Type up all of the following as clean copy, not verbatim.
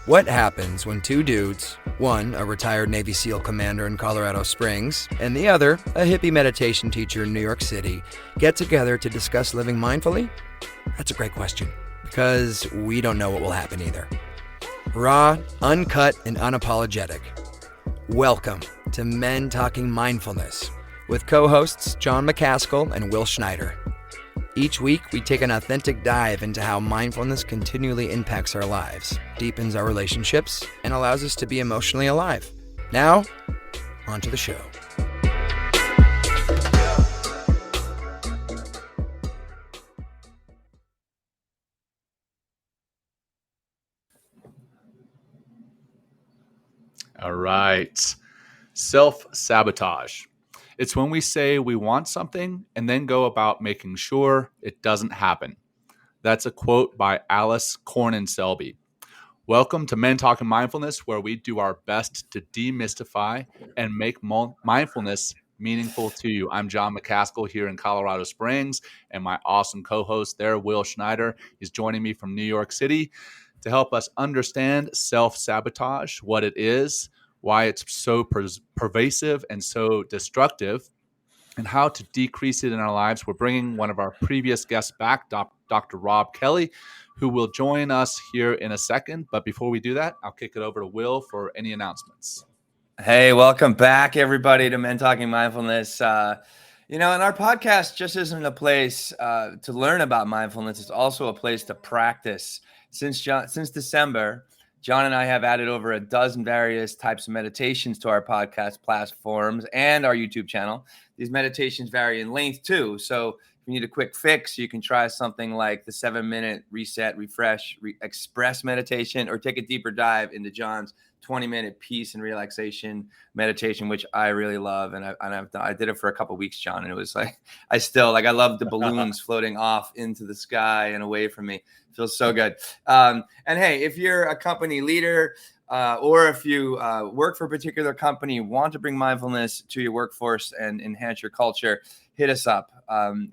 What happens when two dudes, one a retired Navy SEAL commander in Colorado Springs, and the other a hippie meditation teacher in New York City, get together to discuss living mindfully? That's a great question, because we don't know what will happen either. Raw, uncut, and unapologetic. Welcome to Men Talking Mindfulness, with co-hosts John McCaskill and Will Schneider. Each week, we take an authentic dive into how mindfulness continually impacts our lives, deepens our relationships, and allows us to be emotionally alive. Now, on to the show. All right. Self sabotage. It's when we say we want something and then go about making sure it doesn't happen. That's a quote by Alyce Cornyn-Selby. Welcome to Men Talking Mindfulness, where we do our best to demystify and make mindfulness meaningful to you. I'm John McCaskill here in Colorado Springs, and my awesome co-host there, Will Schneider, is joining me from New York City to help us understand self-sabotage, what it is, why it's so pervasive and so destructive, and how to decrease it in our lives. We're bringing one of our previous guests back, Dr. Robb Kelly, who will join us here in a second. But before we do that, I'll kick it over to Will for any announcements. Hey, welcome back, everybody, to Men Talking Mindfulness. And our podcast just isn't a place to learn about mindfulness. It's also a place to practice. Since December, John and I have added over a dozen various types of meditations to our podcast platforms and our YouTube channel. These meditations vary in length too. So if you need a quick fix, you can try something like the 7-minute reset, refresh, express meditation, or take a deeper dive into John's 20-minute peace and relaxation meditation, which I really love. And I did it for a couple of weeks, John. And it was like, I love the balloons floating off into the sky and away from me. It feels so good. And hey, if you're a company leader, or if you work for a particular company, want to bring mindfulness to your workforce and enhance your culture, hit us up.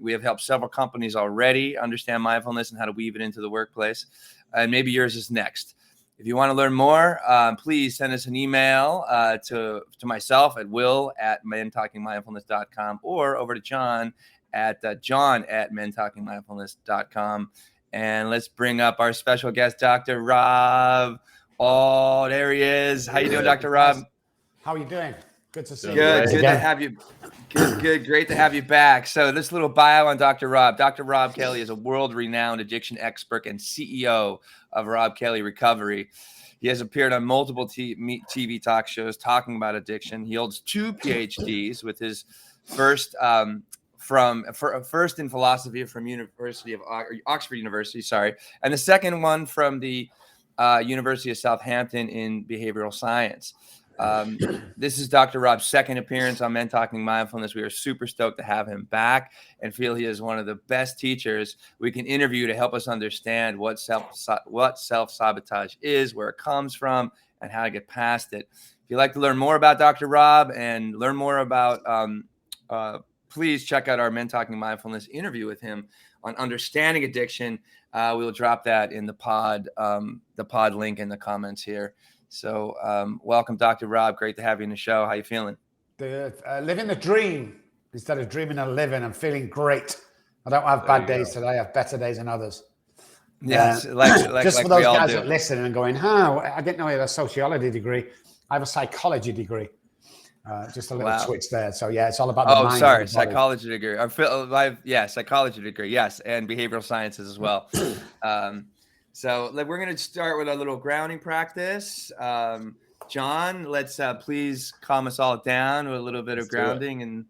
We have helped several companies already understand mindfulness and how to weave it into the workplace. And maybe yours is next. If you want to learn more, please send us an email to myself at will@mentalkingmindfulness.com or over to John at mentalkingmindfulness.com. And let's bring up our special guest, Dr. Robb. Oh, there he is. How you doing, Dr. Robb? How are you doing? Good to see you. Good to have you. Good. Great to have you back. So this little bio on Dr. Robb. Dr. Robb Kelly is a world-renowned addiction expert and CEO of Robb Kelly Recovery. He has appeared on multiple TV talk shows talking about addiction. He holds 2 PhDs, with his first first in philosophy from Oxford University, and the second one from the University of Southampton in behavioral science. This is Dr. Robb's second appearance on Men Talking Mindfulness. We are super stoked to have him back and feel he is one of the best teachers we can interview to help us understand what self-sabotage is, where it comes from, and how to get past it. If you'd like to learn more about Dr. Robb and learn more about, please check out our Men Talking Mindfulness interview with him on understanding addiction. We'll drop that in the pod link in the comments here. So welcome, Dr. Robb. Great to have you in the show. How you feeling? Living the dream instead of dreaming and living. I'm feeling great. I don't have bad days today. I have better days than others. Yes, just for those guys that listen and going, I didn't know you had a sociology degree. I have a psychology degree. Just a little switch there. So yeah, it's all about the mind. Sorry, psychology degree. Psychology degree. Yes, and behavioral sciences as well. So we're going to start with a little grounding practice. John, let's please calm us all down with a little bit of grounding, and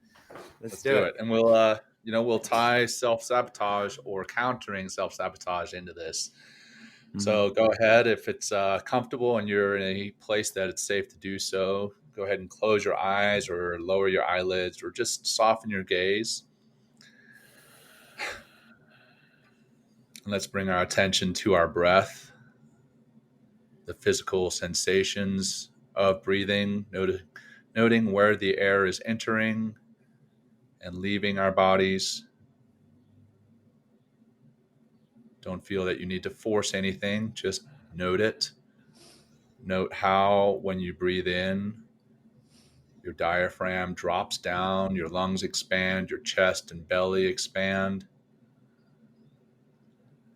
let's do it. And we'll tie self-sabotage or countering self-sabotage into this. Mm-hmm. So go ahead, if it's comfortable and you're in a place that it's safe to do so, go ahead and close your eyes or lower your eyelids or just soften your gaze. And let's bring our attention to our breath, the physical sensations of breathing, noting where the air is entering and leaving our bodies. Don't feel that you need to force anything, just note it. Note how when you breathe in, your diaphragm drops down, your lungs expand, your chest and belly expand.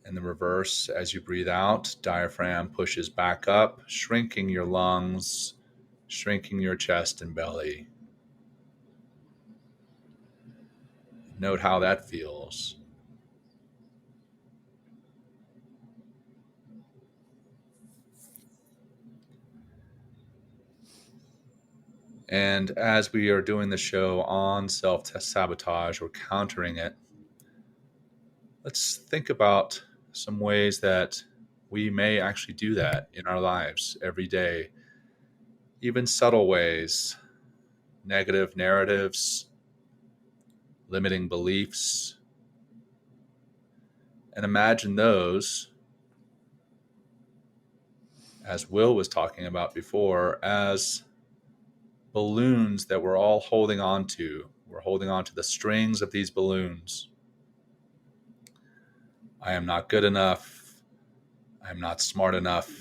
And the reverse, as you breathe out, diaphragm pushes back up, shrinking your lungs, shrinking your chest and belly. Note how that feels. And as we are doing the show on self-sabotage or countering it, let's think about some ways that we may actually do that in our lives every day. Even subtle ways, negative narratives, limiting beliefs. And imagine those, as Will was talking about before, as balloons that we're all holding on to. We're holding on to the strings of these balloons. I am not good enough. I am not smart enough.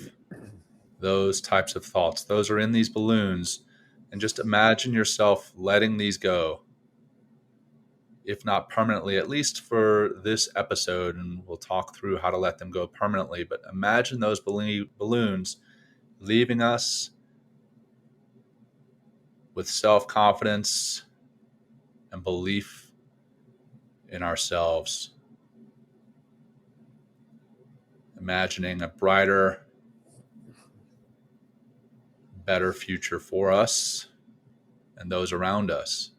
Those types of thoughts, those are in these balloons. And just imagine yourself letting these go. If not permanently, at least for this episode, and we'll talk through how to let them go permanently. But imagine those balloons leaving us with self-confidence and belief in ourselves. Imagining a brighter, better future for us and those around us.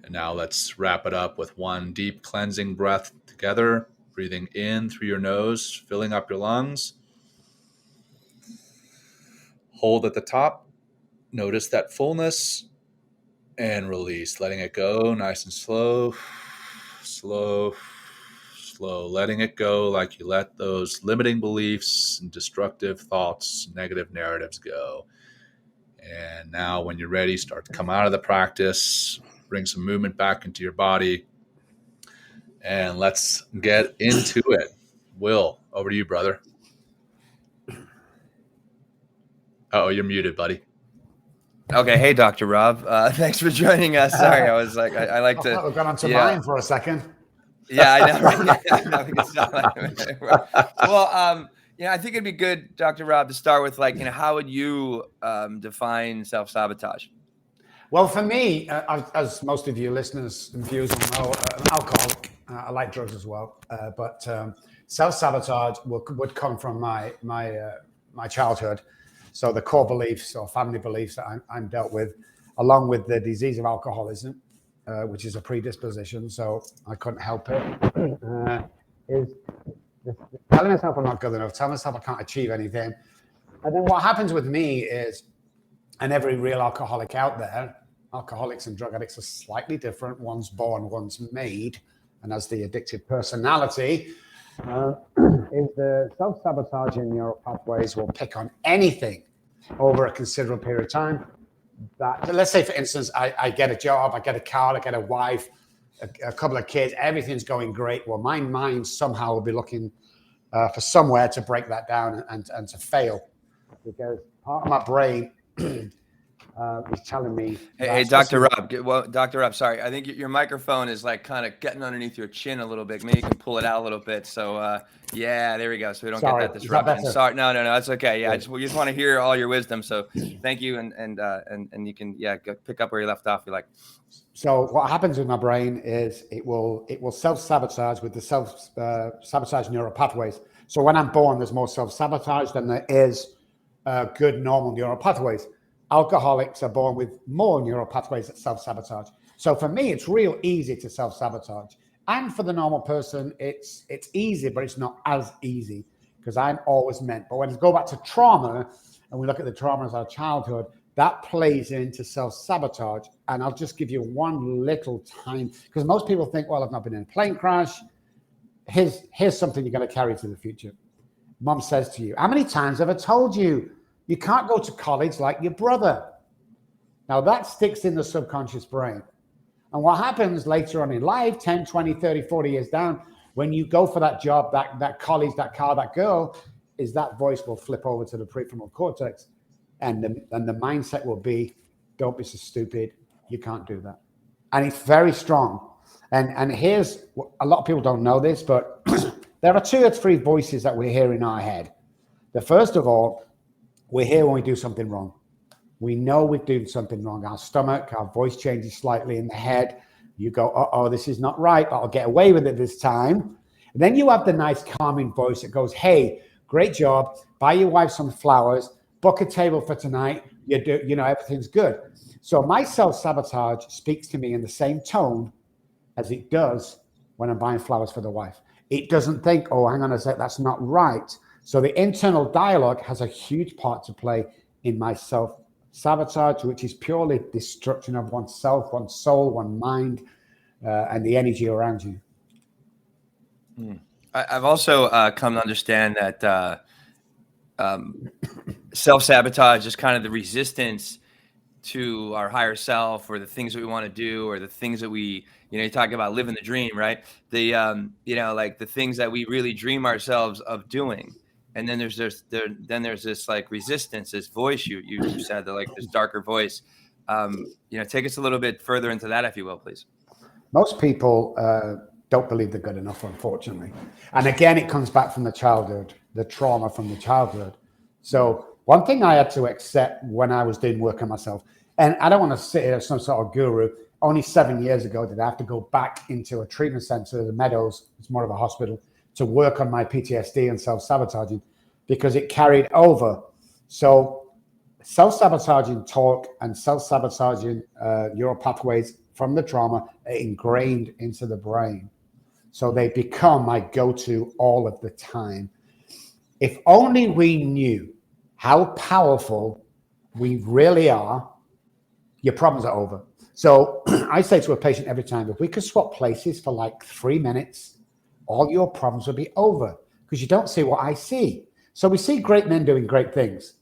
And now let's wrap it up with one deep cleansing breath together, breathing in through your nose, filling up your lungs. Hold at the top. Notice that fullness and release, letting it go nice and slow, slow, slow, letting it go like you let those limiting beliefs and destructive thoughts, negative narratives go. And now when you're ready, start to come out of the practice, bring some movement back into your body, and let's get into it. Will, over to you, brother. Oh, you're muted, buddy. Okay. Hey, Dr. Robb. Thanks for joining us. Sorry, I was like, I like to. We've gone on to mine for a second. Yeah, I know. Right? Well, I think it'd be good, Dr. Robb, to start with how would you define self-sabotage? Well, for me, as most of you listeners and viewers will know, I'm an alcoholic. I like drugs as well, but self-sabotage would come from my childhood. So the core beliefs or family beliefs that I'm dealt with, along with the disease of alcoholism, which is a predisposition, so I couldn't help it, is telling myself I'm not good enough, telling myself I can't achieve anything. And then what happens with me is, and every real alcoholic out there, alcoholics and drug addicts are slightly different. One's born, one's made, and as the addictive personality, is the self-sabotaging neural pathways will pick on anything over a considerable period of time. That, let's say, for instance, I get a job, I get a car, I get a wife, a couple of kids, everything's going great. Well, my mind somehow will be looking for somewhere to break that down and to fail, because part of my brain is telling me. Hey, Dr. Robb. Well, Dr. Robb, sorry. I think your microphone is kind of getting underneath your chin a little bit. Maybe you can pull it out a little bit. So, yeah, there we go. So we don't get that disruption. Sorry, no, that's okay. Yeah, we just want to hear all your wisdom. So, thank you, and you can go pick up where you left off. You like. So what happens with my brain is it will self-sabotage with the self-sabotage neural pathways. So when I'm born, there's more self-sabotage than there is good normal neural pathways. Alcoholics are born with more neural pathways that self-sabotage. So for me, it's real easy to self-sabotage. And for the normal person, it's easy, but it's not as easy because I'm always meant. But when we go back to trauma and we look at the trauma as our childhood, that plays into self-sabotage. And I'll just give you one little time, because most people think, well, I've not been in a plane crash. Here's something you're going to carry to the future. Mom says to you, how many times have I told you you can't go to college like your brother? Now that sticks in the subconscious brain. And what happens later on in life, 10, 20, 30, 40 years down, when you go for that job, that college, that car, that girl, is that voice will flip over to the prefrontal cortex, and the mindset will be, don't be so stupid, you can't do that. And it's very strong. And here's, a lot of people don't know this, but there are 2 or 3 voices that we hear in our head. The first of all, we hear when we do something wrong. We know we're doing something wrong. Our stomach, our voice changes slightly in the head. You go, uh-oh, this is not right, but I'll get away with it this time. And then you have the nice calming voice that goes, hey, great job, buy your wife some flowers, book a table for tonight, everything's good. So my self-sabotage speaks to me in the same tone as it does when I'm buying flowers for the wife. It doesn't think, oh, hang on a sec, that's not right. So the internal dialogue has a huge part to play in my self-sabotage, which is purely destruction of oneself, one's soul, one's mind, and the energy around you. I've also come to understand that self-sabotage is kind of the resistance to our higher self, or the things that we want to do, or the things that we, you talk about living the dream, right? The, like the things that we really dream ourselves of doing. And then there's this like resistance, this voice you said, that like this darker voice. Take us a little bit further into that, if you will, please. Most people don't believe they're good enough, unfortunately. And again, it comes back from the childhood, the trauma from the childhood. So one thing I had to accept when I was doing work on myself, and I don't want to sit here as some sort of guru, only 7 years ago did I have to go back into a treatment center, the Meadows, it's more of a hospital, to work on my PTSD and self-sabotaging, because it carried over. So self-sabotaging talk and self-sabotaging neural pathways from the trauma are ingrained into the brain. So they become my go-to all of the time. If only we knew how powerful we really are, your problems are over. So I say to a patient every time, if we could swap places for like 3 minutes, all your problems would be over, because you don't see what I see. So we see great men doing great things.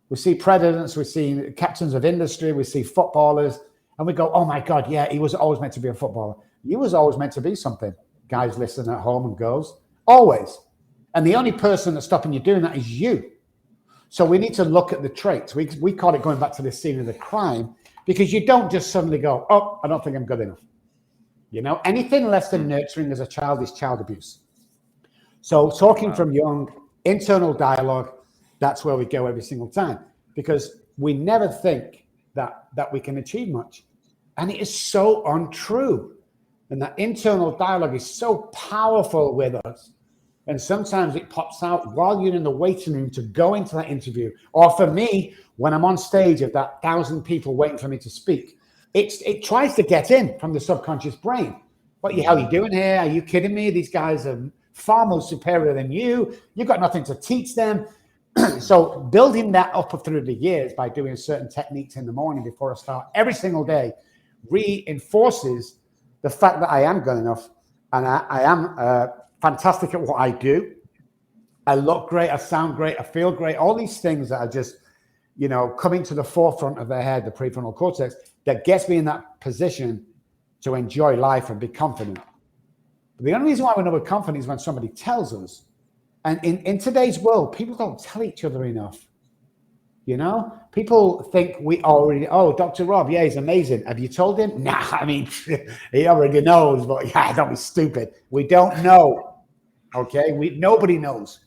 We see presidents, we see captains of industry, we see footballers, and we go, oh my God, yeah, he was always meant to be a footballer. You was always meant to be something. Guys listening at home and girls, always. And the only person that's stopping you doing that is you. So we need to look at the traits. We call it going back to the scene of the crime, because you don't just suddenly go, oh, I don't think I'm good enough. Anything less than nurturing as a child is child abuse. So talking from young, internal dialogue, that's where we go every single time, because we never think that we can achieve much. And it is so untrue. And that internal dialogue is so powerful with us. And sometimes it pops out while you're in the waiting room to go into that interview. Or for me, when I'm on stage of that 1,000 people waiting for me to speak, it tries to get in from the subconscious brain. What the hell are you doing here? Are you kidding me? These guys are far more superior than you. You've got nothing to teach them. So building that up through the years by doing certain techniques in the morning before I start every single day reinforces the fact that I am good enough, and I am fantastic at what I do. I look great, I sound great, I feel great. All these things that are just, coming to the forefront of their head, the prefrontal cortex, that gets me in that position to enjoy life and be confident. But the only reason why we know we're confident is when somebody tells us. And in today's world, people don't tell each other enough. People think we already, oh, Dr. Robb, yeah, he's amazing. Have you told him? Nah, I mean, he already knows, but yeah, don't be stupid. We don't know, okay? Nobody knows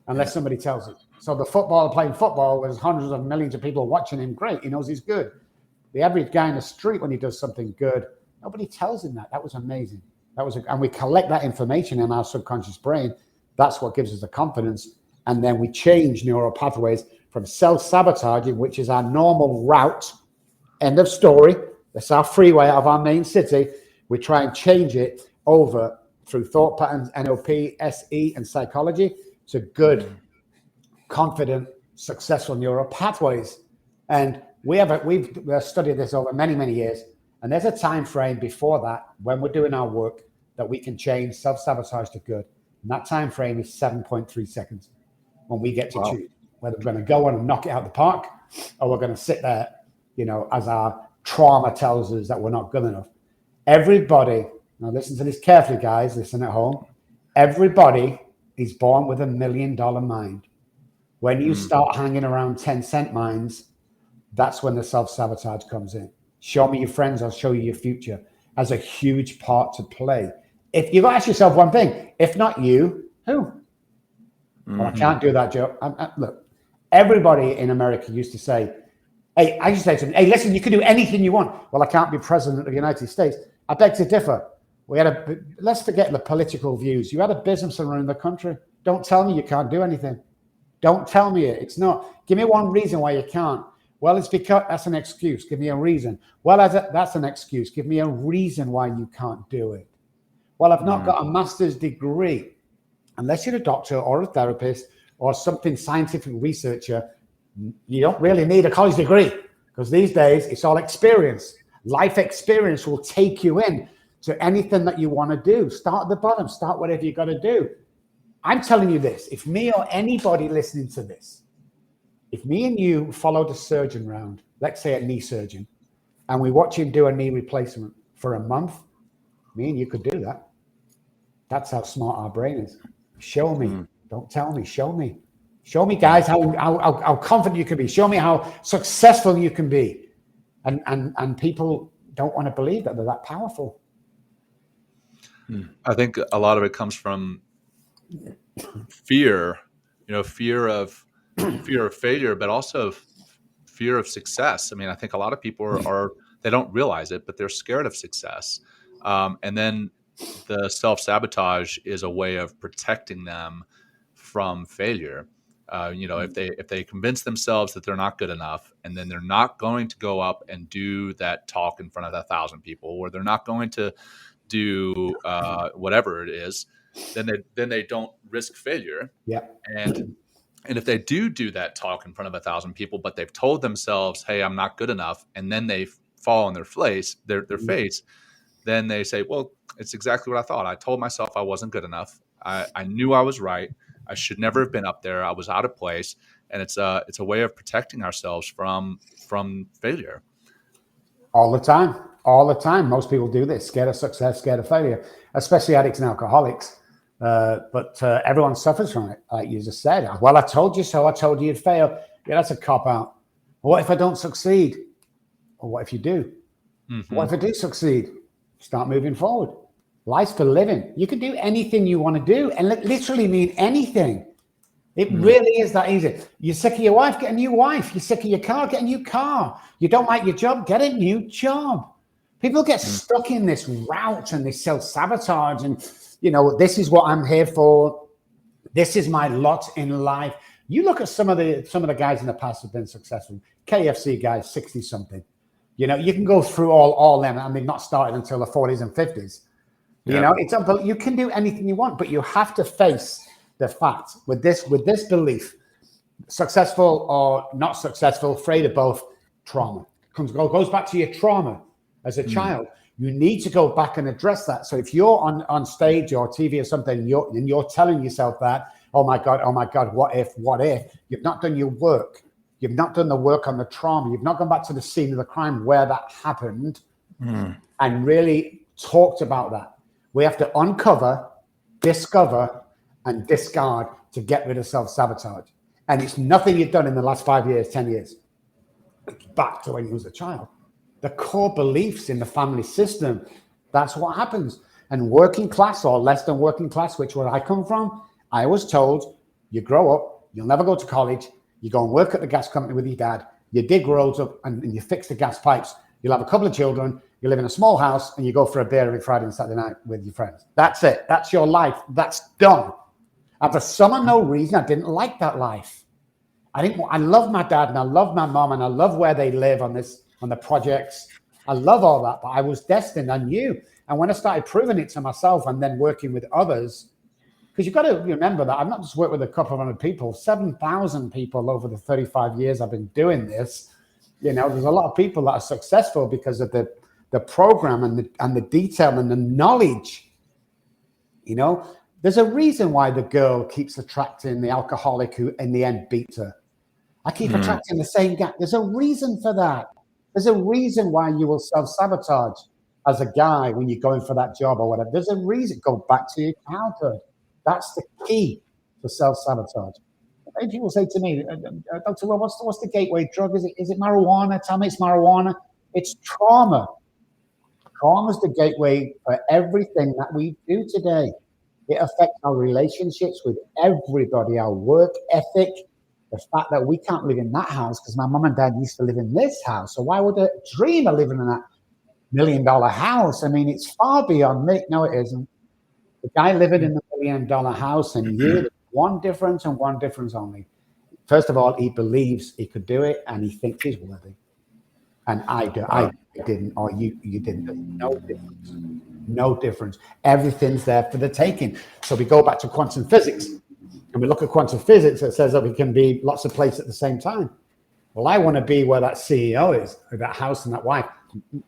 unless somebody tells us. So the footballer playing football, there's hundreds of millions of people watching him, great, he knows he's good. The average guy in the street, when he does something good, nobody tells him that. That was amazing. And we collect that information in our subconscious brain. That's what gives us the confidence. And then we change neural pathways from self-sabotaging, which is our normal route, end of story. That's our freeway out of our main city. We try and change it over through thought patterns, NLP, SE, and psychology to good, confident, successful neural pathways. And we've studied this over many, many years. And there's a time frame before that, when we're doing our work, that we can change self-sabotage to good. And that time frame is 7.3 seconds when we get to choose whether we're going to go on and knock it out of the park, or we're going to sit there, as our trauma tells us that we're not good enough. Everybody, now listen to this carefully, guys, listen at home. Everybody is born with $1 million mind. When you start hanging around 10-cent mines, that's when the self-sabotage comes in. Show me your friends, I'll show you your future. Has a huge part to play. If you ask yourself one thing, if not you, who? Well, I can't do that, Joe. Look, everybody in America used to say, hey, I used to say to them, hey, listen, you can do anything you want. Well, I can't be president of the United States. I beg to differ. Let's forget the political views. You had a business around the country. Don't tell me you can't do anything. Don't tell me it. It's not. Give me one reason why you can't. Well, it's because that's an excuse. Give me a reason. Well, that's an excuse. Give me a reason why you can't do it. Well, I've not got a master's degree. Unless you're a doctor or a therapist or something scientific researcher, you don't really need a college degree, because these days it's all experience. Life experience will take you in to anything that you want to do. Start at the bottom. Start whatever you got to do. I'm telling you this. If me or anybody listening to this, if me and you followed a surgeon around, let's say a knee surgeon, and we watch him do a knee replacement for a month, me and you could do that. That's how smart our brain is. Show me. Don't tell me. Show me. Show me, guys, how confident you can be. Show me how successful you can be. And people don't want to believe that they're that powerful. I think a lot of it comes from fear, fear of failure, but also fear of success. I mean, I think a lot of people are they don't realize it, but they're scared of success. And then the self-sabotage is a way of protecting them from failure. If they convince themselves that they're not good enough, and then they're not going to go up and do that talk in front of 1,000 people, or they're not going to do whatever it is, then they don't risk failure. Yeah. And if they do that talk in front of 1,000 people, but they've told themselves, "Hey, I'm not good enough," and then they fall on their face, then they say, "Well, it's exactly what I thought. I told myself I wasn't good enough. I knew I was right. I should never have been up there. I was out of place." And it's a way of protecting ourselves from failure. All the time. Most people do this. Scared of success, scared of failure, especially addicts and alcoholics. But everyone suffers from it. Like you just said, well, I told you so. I told you you'd fail. Yeah, that's a cop-out. What if I don't succeed? Or what if you do? What if I do succeed? Start moving forward. Life's for living. You can do anything you want to do, and literally mean anything. It really is that easy. You're sick of your wife, get a new wife. You're sick of your car, get a new car. You don't like your job, get a new job. People get stuck in this route and this self-sabotage, and this is what I'm here for. This is my lot in life. You look at some of the guys in the past who've been successful. KFC guys, 60 something. You can go through all them, and they've not started until the 40s and 50s. You can do anything you want, but you have to face the fact with this belief, successful or not successful, afraid of both, trauma. Goes back to your trauma as a child. You need to go back and address that. So if you're on stage or TV or something, and you're telling yourself that, oh my God, what if? You've not done your work. You've not done the work on the trauma. You've not gone back to the scene of the crime where that happened and really talked about that. We have to uncover, discover, and discard to get rid of self-sabotage. And it's nothing you've done in the last 5 years, 10 years. It's back to when you was a child. The core beliefs in the family system, that's what happens. And working class or less than working class, which where I come from, I was told, you grow up, you'll never go to college, you go and work at the gas company with your dad, you dig roads up and you fix the gas pipes, you'll have a couple of children, you live in a small house, and you go for a beer every Friday and Saturday night with your friends. That's it. That's your life. That's done. And for some unknown reason, I didn't like that life. I love my dad and I love my mom and I love where they live on the projects. I love all that, but I was destined. I knew. And when I started proving it to myself and then working with others, because you've got to remember that I've not just worked with a couple of hundred people, 7,000 people over the 35 years I've been doing this. There's a lot of people that are successful because of the program and the detail and the knowledge. There's a reason why the girl keeps attracting the alcoholic who in the end beats her. I keep attracting the same guy. There's a reason for that. There's a reason why you will self-sabotage as a guy when you're going for that job or whatever. There's a reason. Go back to your childhood. That's the key to self-sabotage. And people say to me, Dr. Robb, what's the gateway drug? Is it marijuana? Tell me it's marijuana. It's trauma. Trauma is the gateway for everything that we do today. It affects our relationships with everybody, our work ethic, the fact that we can't live in that house because my mum and dad used to live in this house. So why would I dream of living in that $1 million house? I mean, it's far beyond me. No, it isn't. The guy living in the $1 million house and you, one difference and one difference only. First of all, he believes he could do it and he thinks he's worthy. And I didn't, or you didn't. There's no difference. No difference. Everything's there for the taking. So we go back to quantum physics and we look at quantum physics. It says that we can be lots of places at the same time. Well, I want to be where that CEO is, or that house and that wife.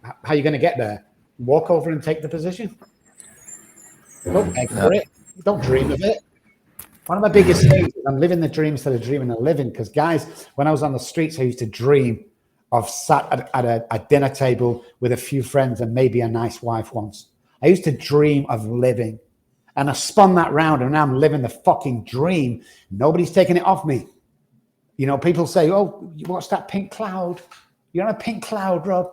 How are you going to get there? Walk over and take the position? Don't beg for it. Don't dream of it. One of my biggest things is I'm living the dream instead of dreaming a living. Because guys, when I was on the streets, I used to dream of sat at a dinner table with a few friends and maybe a nice wife once. I used to dream of living. And I spun that round and now I'm living the fucking dream. Nobody's taking it off me. You know, people say, oh, you watch that pink cloud. You're on a pink cloud, Rob.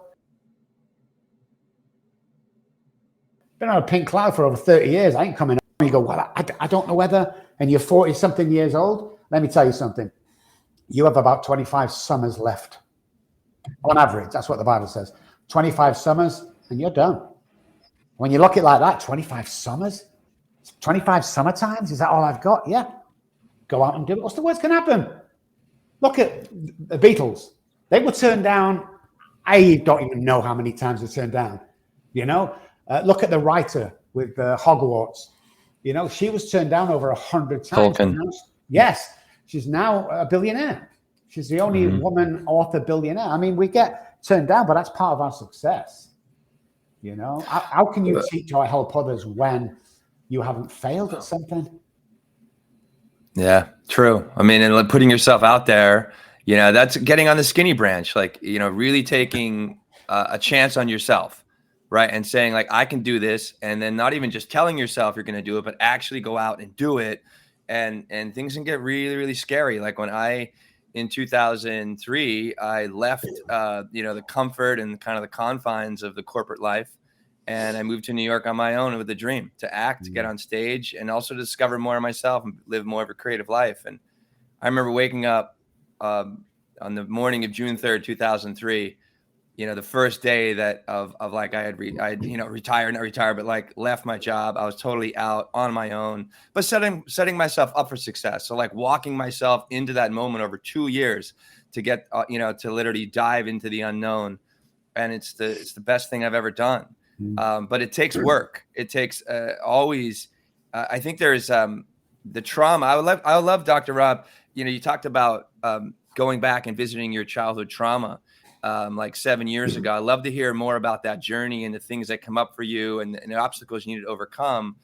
Been on a pink cloud for over 30 years. I ain't coming up. You go, well, I don't know whether, and you're 40 something years old. Let me tell you something. You have about 25 summers left. On average, that's what the Bible says. 25 summers and you're done. When you look at it like that, 25 summers, 25 summer times, is that all I've got? Yeah. Go out and do it. What's the worst can happen? Look at the Beatles. They were turned down. I don't even know how many times they turned down. You know, look at the writer with Hogwarts. You know, she was turned down over 100 times. Yes, she's now a billionaire. She's the only woman author billionaire. I mean, we get turned down, but that's part of our success. You know, how can you teach or help others when you haven't failed at something? Yeah, true. I mean, and putting yourself out there, you know, that's getting on the skinny branch, like, you know, really taking a chance on yourself, right? And saying like, I can do this. And then not even just telling yourself you're going to do it, but actually go out and do it. And things can get really, really scary. Like when in 2003, I left, you know, the comfort and kind of the confines of the corporate life. And I moved to New York on my own with a dream to act, to get on stage, and also to discover more of myself and live more of a creative life. And I remember waking up on the morning of June 3rd, 2003, you know, the first day that of like I you know, retired, not retired, but like left my job. I was totally out on my own, but setting myself up for success. So like walking myself into that moment over 2 years to get, you know, to literally dive into the unknown. And it's the best thing I've ever done. But it takes work. It takes always. I think there's the trauma. I would love Dr. Robb. You know, you talked about going back and visiting your childhood trauma like 7 years ago. I'd love to hear more about that journey and the things that come up for you and the obstacles you need to overcome.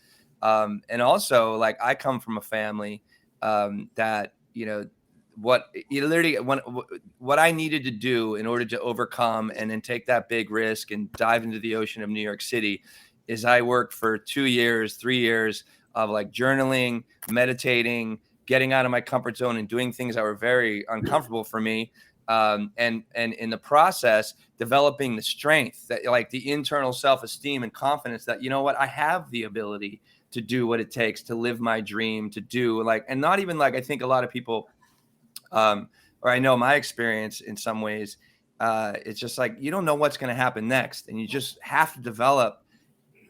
And also, like, I come from a family that, you know, what I needed to do in order to overcome and then take that big risk and dive into the ocean of New York City is I worked for 2 years, 3 years of like journaling, meditating, getting out of my comfort zone and doing things that were very uncomfortable for me. And in the process, developing the strength, that like the internal self-esteem and confidence that, you know what, I have the ability to do what it takes to live my dream, to do like, and not even like, I think a lot of people, or I know my experience in some ways, it's just like, you don't know what's going to happen next. And you just have to develop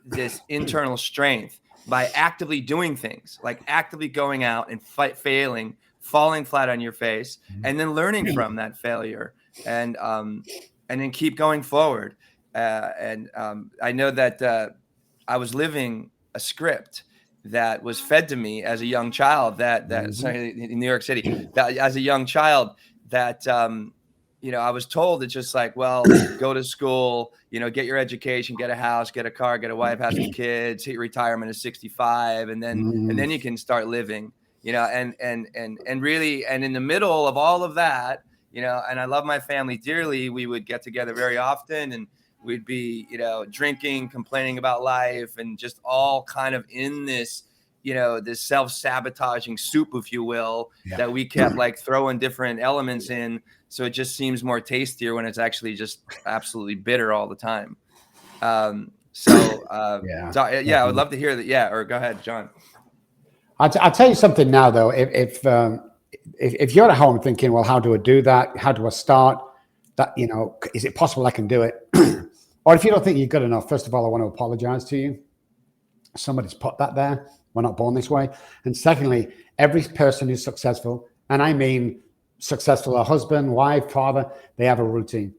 this internal strength by actively doing things, like actively going out and failing, falling flat on your face, and then learning from that failure and then keep going forward. I know that I was living a script that was fed to me as a young child sorry, in New York City, that as a young child that, you know, I was told it's just like, well, go to school, you know, get your education, get a house, get a car, get a wife, have some kids, hit retirement at 65. And then you can start living, you know, and really, and in the middle of all of that, you know, and I love my family dearly. We would get together very often and we'd be, you know, drinking, complaining about life and just all kind of in this this self-sabotaging soup, if you will, that we kept like throwing different elements in. So it just seems more tastier when it's actually just absolutely bitter all the time. I would love to hear that. Yeah. Or go ahead, John. I'll tell you something now, though. If you're at home thinking, well, how do I do that? How do I start that? Is it possible I can do it? Or if you don't think you're good enough, first of all, I want to apologize to you. Somebody's put that there. We're not born this way. And secondly, every person who's successful, and I mean successful, a husband, wife, father, they have a routine.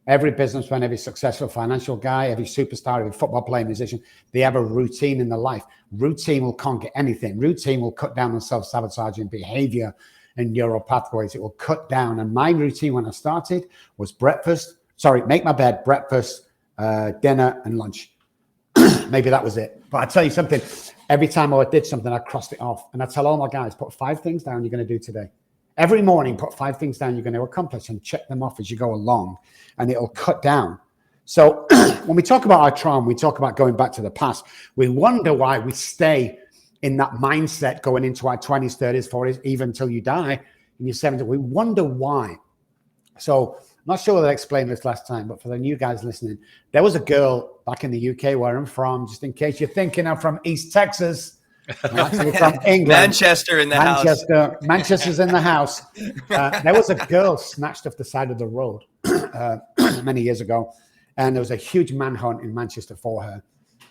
Every businessman, every successful financial guy, every superstar, every football player, musician, they have a routine in their life. Routine will conquer anything. Routine will cut down on self-sabotaging behavior and neural pathways. It will cut down. And my routine when I started was make my bed, breakfast, dinner, and lunch. Maybe that was it. But I tell you something, every time I did something, I crossed it off. And I tell all my guys, put 5 things down you're going to do today. Every morning, put 5 things down you're going to accomplish and check them off as you go along. And it'll cut down. So when we talk about our trauma, we talk about going back to the past. We wonder why we stay in that mindset going into our 20s, 30s, 40s, even until you die in your 70s. We wonder why. So I'm not sure whether I explained this last time, but for the new guys listening, there was a girl back in the UK where I'm from, just in case you're thinking I'm from East Texas. I'm actually from England. Manchester in the house. Manchester's in the house. There was a girl snatched off the side of the road many years ago, and there was a huge manhunt in Manchester for her.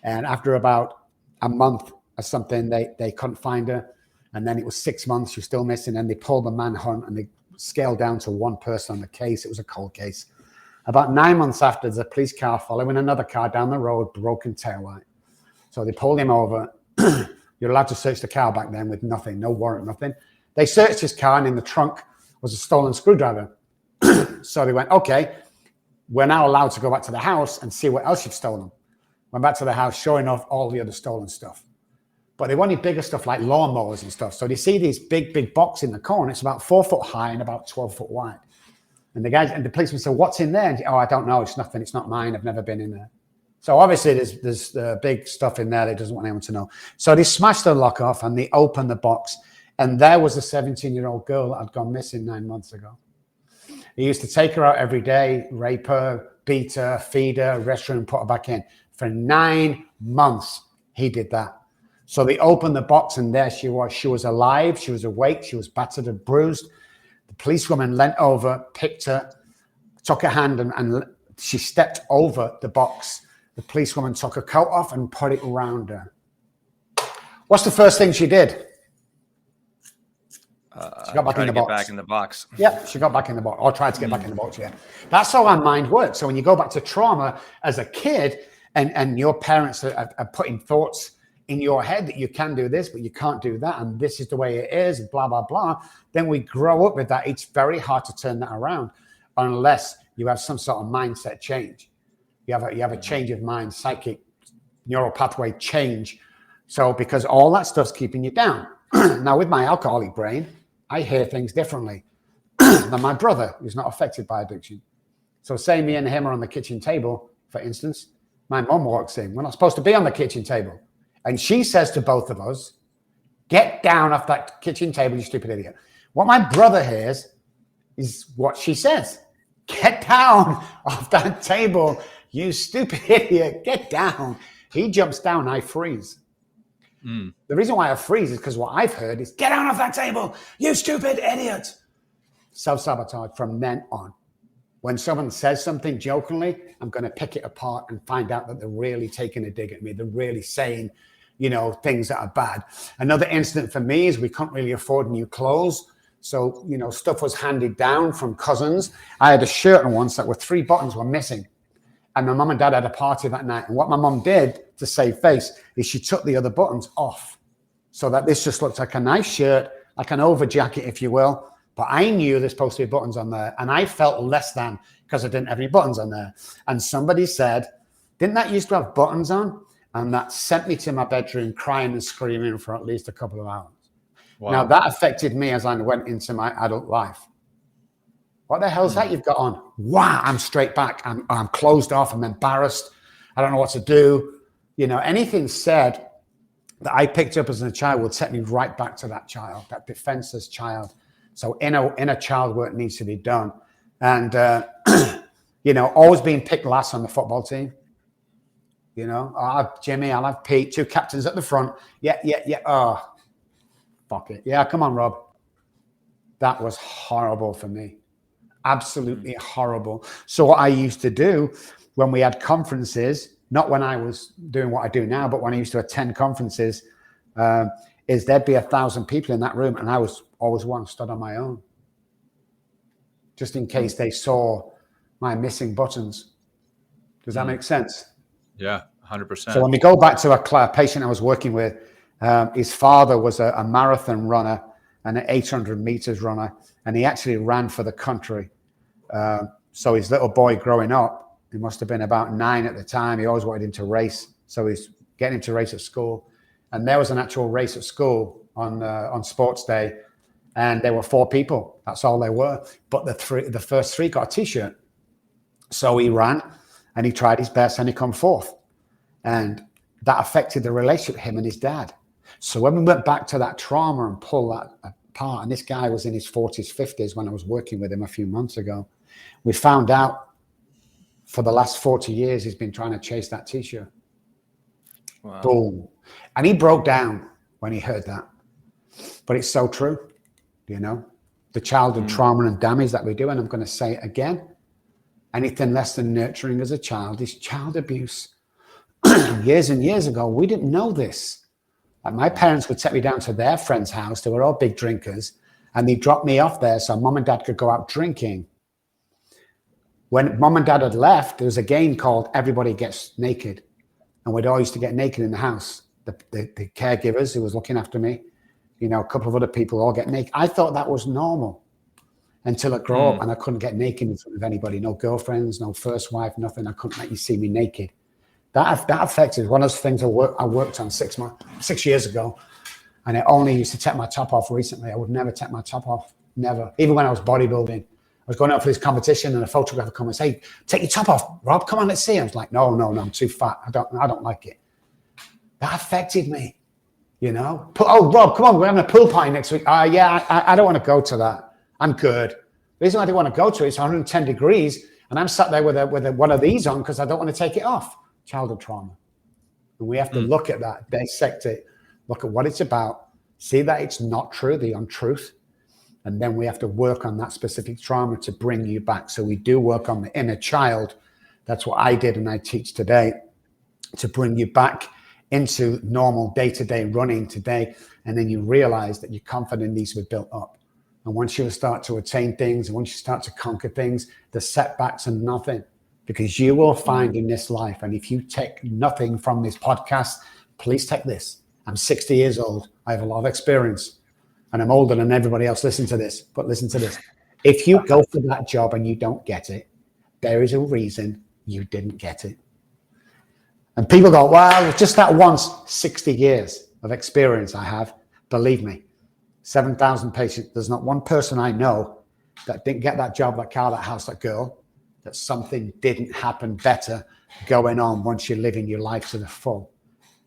And after about a month or something, they couldn't find her. And then it was 6 months, she was still missing. And they pulled the manhunt and they scaled down to 1 person on the case. It was a cold case. About 9 months after, there's a police car following another car down the road, broken taillight. So they pulled him over. You're allowed to search the car back then with nothing, no warrant, nothing. They searched his car, and in the trunk was a stolen screwdriver. So they went, okay, we're now allowed to go back to the house and see what else you've stolen. Went back to the house, showing off all the other stolen stuff. But they wanted bigger stuff like lawnmowers and stuff. So they see these big box in the corner. It's about 4 foot high and about 12 foot wide. And the policeman said, what's in there? And, I don't know. It's nothing. It's not mine. I've never been in there. So obviously there's big stuff in there that doesn't want anyone to know. So they smashed the lock off and they opened the box. And there was a 17-year-old girl that had gone missing 9 months ago. He used to take her out every day, rape her, beat her, feed her, rest her, and put her back in. For 9 months, he did that. So they opened the box, and there she was. She was alive. She was awake. She was battered and bruised. The policewoman leant over, picked her, took her hand, and she stepped over the box. The policewoman took her coat off and put it around her. What's the first thing she did? She got back in the box. Back in the box. Yeah, she got back in the box, or tried to get back in the box, yeah. That's how our mind works. So when you go back to trauma as a kid, and your parents are putting thoughts in your head that you can do this, but you can't do that, and this is the way it is, blah, blah, blah, then we grow up with that. It's very hard to turn that around unless you have some sort of mindset change. You have a change of mind, psychic, neural pathway change. So because all that stuff's keeping you down. Now with my alcoholic brain, I hear things differently than my brother, who's not affected by addiction. So say me and him are on the kitchen table, for instance, my mom walks in. We're not supposed to be on the kitchen table. And she says to both of us, get down off that kitchen table, you stupid idiot. What my brother hears is what she says. Get down off that table, you stupid idiot, get down. He jumps down, I freeze. The reason why I freeze is because what I've heard is, get down off that table, you stupid idiot. Self-sabotage from then on. When someone says something jokingly, I'm going to pick it apart and find out that they're really taking a dig at me. They're really saying, things that are bad. Another incident for me is we couldn't really afford new clothes. So, stuff was handed down from cousins. I had a shirt on once that were 3 buttons were missing. And my mum and dad had a party that night. And what my mum did to save face is she took the other buttons off so that this just looked like a nice shirt, like an over jacket, if you will. But I knew there's supposed to be buttons on there. And I felt less than because I didn't have any buttons on there. And somebody said, didn't that used to have buttons on? And that sent me to my bedroom crying and screaming for at least a couple of hours. Wow. Now that affected me as I went into my adult life. What the hell's that you've got on? Wow, I'm straight back. I'm closed off. I'm embarrassed. I don't know what to do. Anything said that I picked up as a child will take me right back to that child, that defenseless child. So inner child work needs to be done. And, always being picked last on the football team. I'll have Jimmy, I'll have Pete, two captains at the front. Yeah. Oh, fuck it. Yeah, come on, Rob. That was horrible for me. Absolutely horrible. So what I used to do when we had conferences, not when I was doing what I do now, but when I used to attend conferences, is there'd be 1,000 people in that room, and I was always one stood on my own, just in case they saw my missing buttons. Does that make sense? Yeah, 100%. So when we go back to a patient I was working with, his father was a marathon runner and an 800 meters runner, and he actually ran for the country. So his little boy growing up, he must have been about 9 at the time. He always wanted him to race. So he's getting him to race at school. And there was an actual race at school on sports day. And there were 4 people. That's all there were. But the first 3 got a T-shirt. So he ran and he tried his best and he come fourth. And that affected the relationship, him and his dad. So when we went back to that trauma and pulled that apart, and this guy was in his 40s, 50s when I was working with him a few months ago, we found out for the last 40 years he's been trying to chase that T-shirt. Wow. Boom. And he broke down when he heard that. But it's so true, the childhood trauma and damage that we do. And I'm going to say it again. Anything less than nurturing as a child is child abuse. Years and years ago, we didn't know this. Like my parents would take me down to their friend's house. They were all big drinkers. And they dropped me off there so mom and dad could go out drinking. When mom and dad had left, there was a game called Everybody Gets Naked. And we'd all used to get naked in the house. The caregivers who was looking after me, a couple of other people all get naked. I thought that was normal until I grew up and I couldn't get naked in front of anybody. No girlfriends, no first wife, nothing. I couldn't let you see me naked. That affected one of those things I worked on 6 years ago. And I only used to take my top off recently. I would never take my top off. Never. Even when I was bodybuilding. I was going out for this competition and a photographer come and say, take your top off, Rob, come on, let's see. I was like, no, I'm too fat. I don't like it. That affected me, Oh, Rob, come on, we're having a pool party next week. Yeah, I don't want to go to that. I'm good. The reason I didn't want to go to it is 110 degrees and I'm sat there with one of these on because I don't want to take it off. Childhood trauma. And we have to look at that, dissect it, look at what it's about, see that it's not true, the untruth. And then we have to work on that specific trauma to bring you back. So we do work on the inner child. That's what I did and I teach today, to bring you back into normal day-to-day running today. And then you realize that your confidence needs to be built up. And once you start to attain things, and once you start to conquer things, the setbacks are nothing, because you will find in this life. And if you take nothing from this podcast, please take this. I'm 60 years old. I have a lot of experience. And I'm older than everybody else. Listen to this. But listen to this. If you go for that job and you don't get it, there is a reason you didn't get it. And people go, well, just that once. 60 years of experience I have. Believe me, 7,000 patients. There's not one person I know that didn't get that job, that car, that house, that girl, that something didn't happen better going on once you're living your life to the full.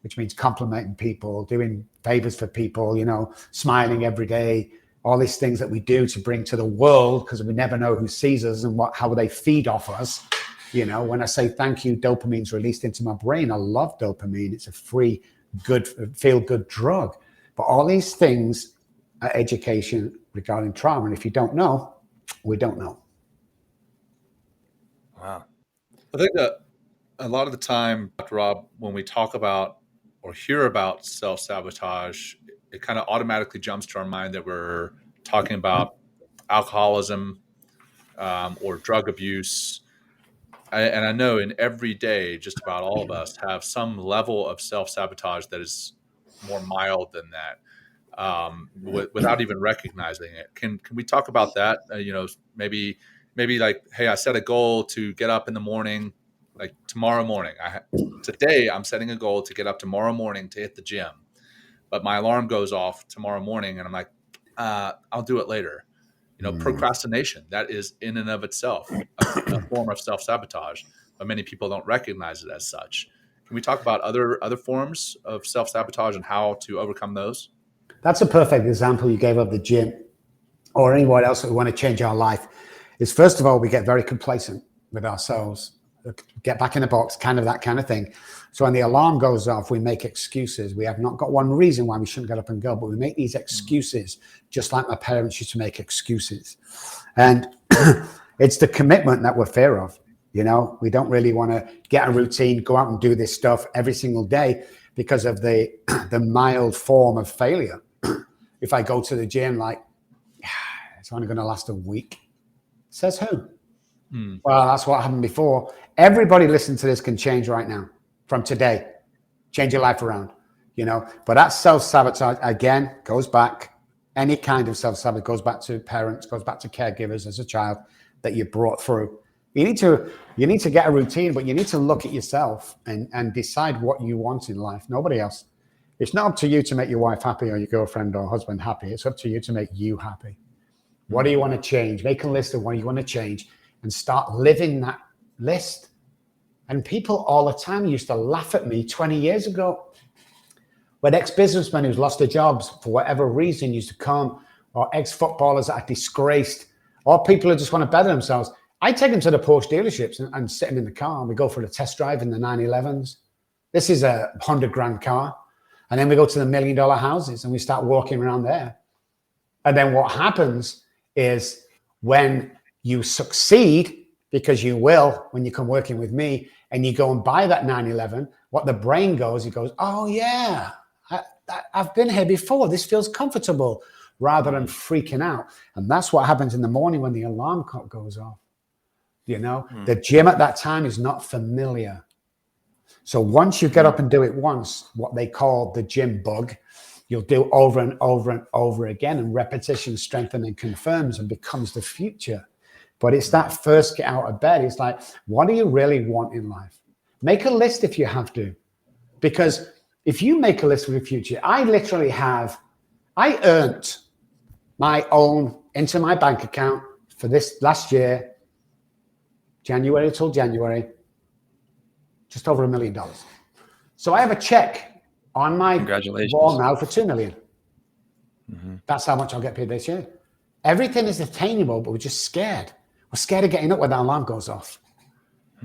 Which means complimenting people, doing favors for people, smiling every day, all these things that we do to bring to the world, because we never know who sees us and how they feed off us. When I say thank you, dopamine's released into my brain. I love dopamine. It's a free, good, feel-good drug. But all these things are education regarding trauma. And if you don't know, we don't know. Wow. I think that a lot of the time, Rob, when we talk about or hear about self-sabotage, it kind of automatically jumps to our mind that we're talking about alcoholism or drug abuse. And I know in every day, just about all of us have some level of self-sabotage that is more mild than that, without even recognizing it. Can we talk about that? Maybe like, hey, I set a goal to get up in the morning, like tomorrow morning. Today I'm setting a goal to get up tomorrow morning to hit the gym, but my alarm goes off tomorrow morning and I'm like, I'll do it later. Procrastination, that is in and of itself a form of self-sabotage, but many people don't recognize it as such. Can we talk about other forms of self-sabotage and how to overcome those? That's a perfect example you gave of the gym, or anyone else that we want to change our life. Is first of all, we get very complacent with ourselves, get back in the box, kind of that kind of thing. So when the alarm goes off, we make excuses. We have not got one reason why we shouldn't get up and go, but we make these excuses, just like my parents used to make excuses. And it's the commitment that we're fear of. You know, we don't really want to get a routine, go out and do this stuff every single day because of the mild form of failure. If I go to the gym, like, it's only going to last a week. Says who? Well, that's what happened before. Everybody listening to this can change right now, from today. Change your life around, you know. But that self-sabotage, again, goes back. Any kind of self-sabotage goes back to parents, goes back to caregivers as a child that you brought through. You need to get a routine, but you need to look at yourself and decide what you want in life. Nobody else. It's not up to you to make your wife happy or your girlfriend or husband happy. It's up to you to make you happy. What do you want to change? Make a list of what you want to change and start living that list. And people all the time used to laugh at me 20 years ago when ex-businessmen who's lost their jobs for whatever reason used to come, or ex-footballers that are disgraced, or people who just want to better themselves. I take them to the Porsche dealerships and sit them in the car, and we go for a test drive in the 911s. This is a $100,000 car. And then we go to the $1 million houses and we start walking around there. And then what happens is when you succeed, because you will when you come working with me, and you go and buy that 911, what the brain goes, it goes, oh yeah, I've been here before. This feels comfortable, rather than freaking out. And that's what happens in the morning when the alarm clock goes off. You know, the gym at that time is not familiar. So once you get up and do it once, what they call the gym bug, you'll do over and over and over again, and repetition strengthens and confirms and becomes the future. But it's that first get out of bed. It's like, what do you really want in life? Make a list if you have to. Because if you make a list for the future, I earned my own into my bank account for this last year, January till January, just over $1 million. So I have a check on my wall now for $2 million. That's how much I'll get paid this year. Everything is attainable, but we're just scared. We're scared of getting up when that alarm goes off.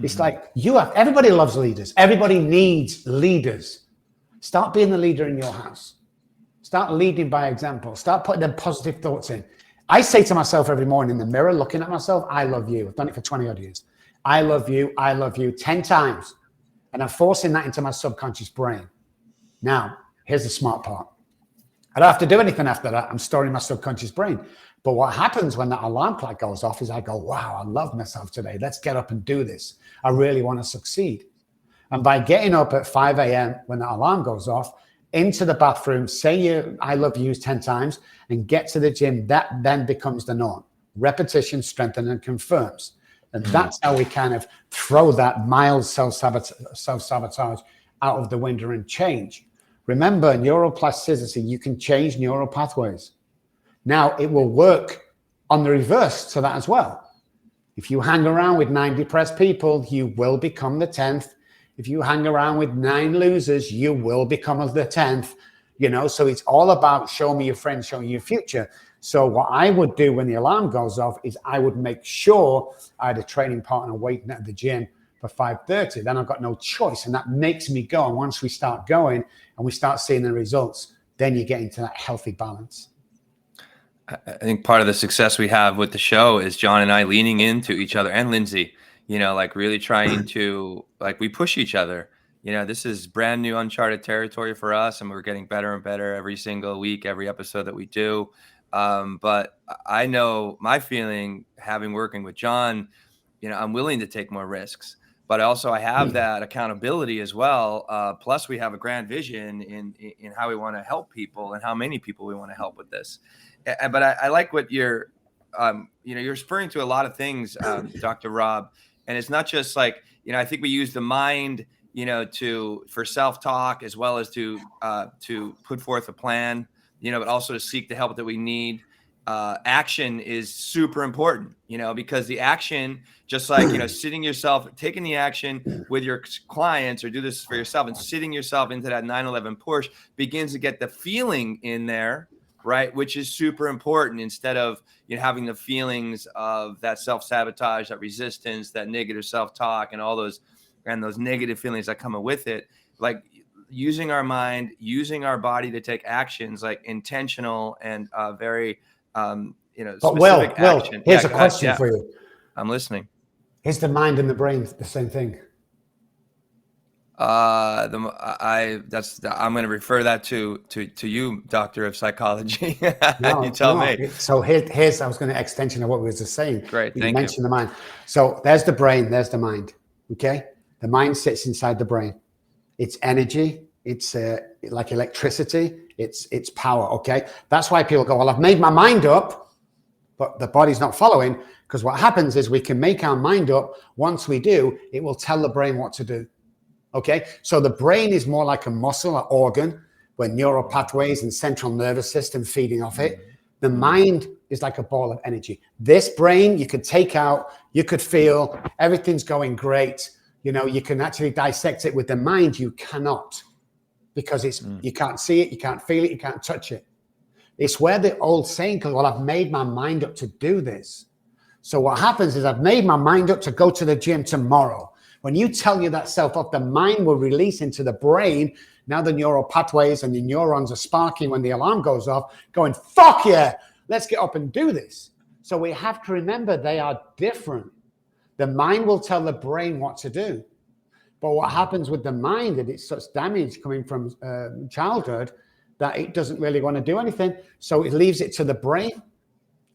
It's like everybody loves leaders. Everybody needs leaders. Start being the leader in your house. Start leading by example. Start putting them positive thoughts in. I say to myself every morning in the mirror, looking at myself, I love you. I've done it for 20 odd years. I love you 10 times. And I'm forcing that into my subconscious brain. Now, here's the smart part. I don't have to do anything after that. I'm storing my subconscious brain. But what happens when that alarm clock goes off is I go, wow, I love myself today. Let's get up and do this. I really want to succeed. And by getting up at 5 a.m. when that alarm goes off, into the bathroom, say I love you 10 times, and get to the gym, that then becomes the norm. Repetition, strengthens, and confirms. And that's how we kind of throw that mild self-sabotage out of the window and change. Remember, neuroplasticity, you can change neural pathways. Now, it will work on the reverse to that as well. If you hang around with 9 depressed people, you will become the 10th. If you hang around with 9 losers, you will become the 10th. You know, so it's all about show me your friends, show me your future. So what I would do when the alarm goes off is I would make sure I had a training partner waiting at the gym for 5:30. Then I've got no choice. And that makes me go. And once we start going and we start seeing the results, then you get into that healthy balance. I think part of the success we have with the show is John and I leaning into each other, and Lindsay, you know, like really trying to, like, we push each other. You know, this is brand new uncharted territory for us, and we're getting better and better every single week, every episode that we do. But I know my feeling, having working with John, you know, I'm willing to take more risks, but also I have that accountability as well. Plus we have a grand vision in how we want to help people and how many people we want to help with this. But I like what you're spurring to a lot of things, Dr. Robb, and it's not just like, you know, I think we use the mind, you know, for self-talk as well as to put forth a plan, you know, but also to seek the help that we need. action is super important, because the action, just like, sitting yourself, taking the action with your clients, or do this for yourself, and sitting yourself into that 911 Porsche begins to get the feeling in there, right? Which is super important, instead of having the feelings of that self-sabotage, that resistance, that negative self-talk, and all those negative feelings that come with it. Like, using our mind, using our body to take actions, like intentional and very specific action. Here's a question for you. I'm listening. Is the mind and the brain the same thing? I'm going to refer that to you, Doctor of Psychology. You tell me. So here's I was going to extension of what we were just saying. Great, you mentioned the mind. So there's the brain, there's the mind. Okay, the mind sits inside the brain. It's energy. It's like electricity. It's power. Okay, that's why people go, well, I've made my mind up, but the body's not following. Because what happens is we can make our mind up. Once we do, it will tell the brain what to do. Okay, so the brain is more like a muscle, an organ, where neural pathways and central nervous system feeding off it. The mind is like a ball of energy. This brain you could take out, you could feel everything's going great. You can actually dissect it. With the mind, you cannot, because you can't see it, you can't feel it, you can't touch it. It's where the old saying comes, well, I've made my mind up to do this. So what happens is I've made my mind up to go to the gym tomorrow. When you tell you that self-off, the mind will release into the brain. Now the neural pathways and the neurons are sparking when the alarm goes off, going, fuck yeah, let's get up and do this. So we have to remember they are different. The mind will tell the brain what to do. But what happens with the mind, that it's such damage coming from childhood that it doesn't really want to do anything. So it leaves it to the brain,